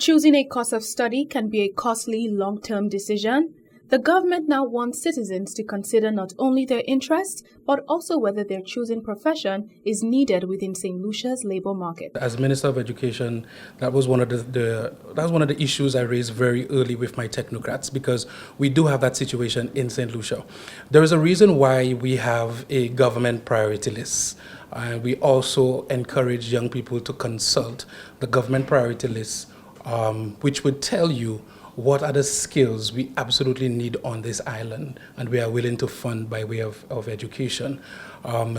Choosing a course of study can be a costly long-term decision. The government now wants citizens to consider not only their interests, but also whether their chosen profession is needed within St. Lucia's labor market. As Minister of Education, that was one of the issues I raised very early with my technocrats, because we do have that situation in St. Lucia. There is a reason why we have a government priority list. We also encourage young people to consult the government priority list, which would tell you what are the skills we absolutely need on this island and we are willing to fund by way of education.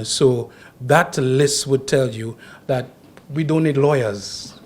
So that list would tell you that we don't need lawyers,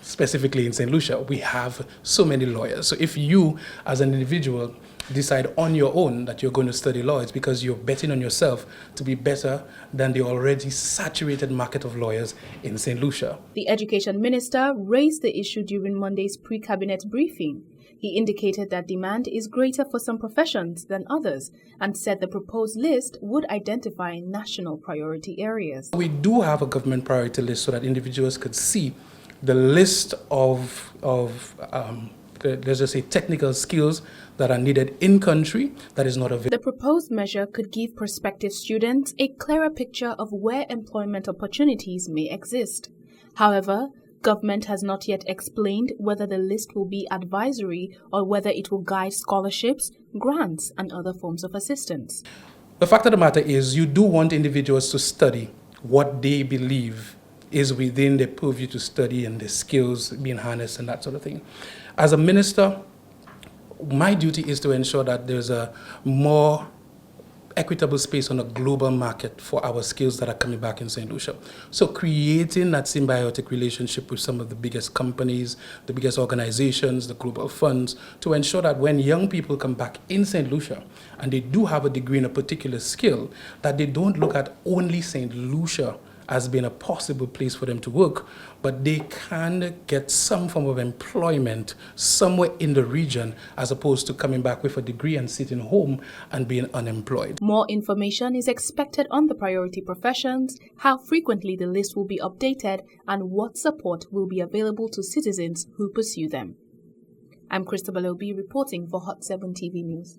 specifically in St. Lucia. We have so many lawyers. So if you, as an individual, decide on your own that you're going to study law, it's because you're betting on yourself to be better than the already saturated market of lawyers in St. Lucia. The Education Minister raised the issue during Monday's pre-cabinet briefing. He indicated that demand is greater for some professions than others and said the proposed list would identify national priority areas. We do have a government priority list so that individuals could see the list of let's just say technical skills that are needed in country that is not available. The proposed measure could give prospective students a clearer picture of where employment opportunities may exist. However, government has not yet explained whether the list will be advisory or whether it will guide scholarships, grants, and other forms of assistance. The fact of the matter is, you do want individuals to study what they believe is within their purview to study and their skills being harnessed and that sort of thing. As a minister, my duty is to ensure that there's a more equitable space on a global market for our skills that are coming back in St. Lucia. So creating that symbiotic relationship with some of the biggest companies, the biggest organizations, the global funds, to ensure that when young people come back in St. Lucia and they do have a degree in a particular skill, that they don't look at only St. Lucia as being a possible place for them to work, but they can get some form of employment somewhere in the region as opposed to coming back with a degree and sitting home and being unemployed. More information is expected on the priority professions, how frequently the list will be updated, and what support will be available to citizens who pursue them. I'm Christabel Obi reporting for Hot 7 TV News.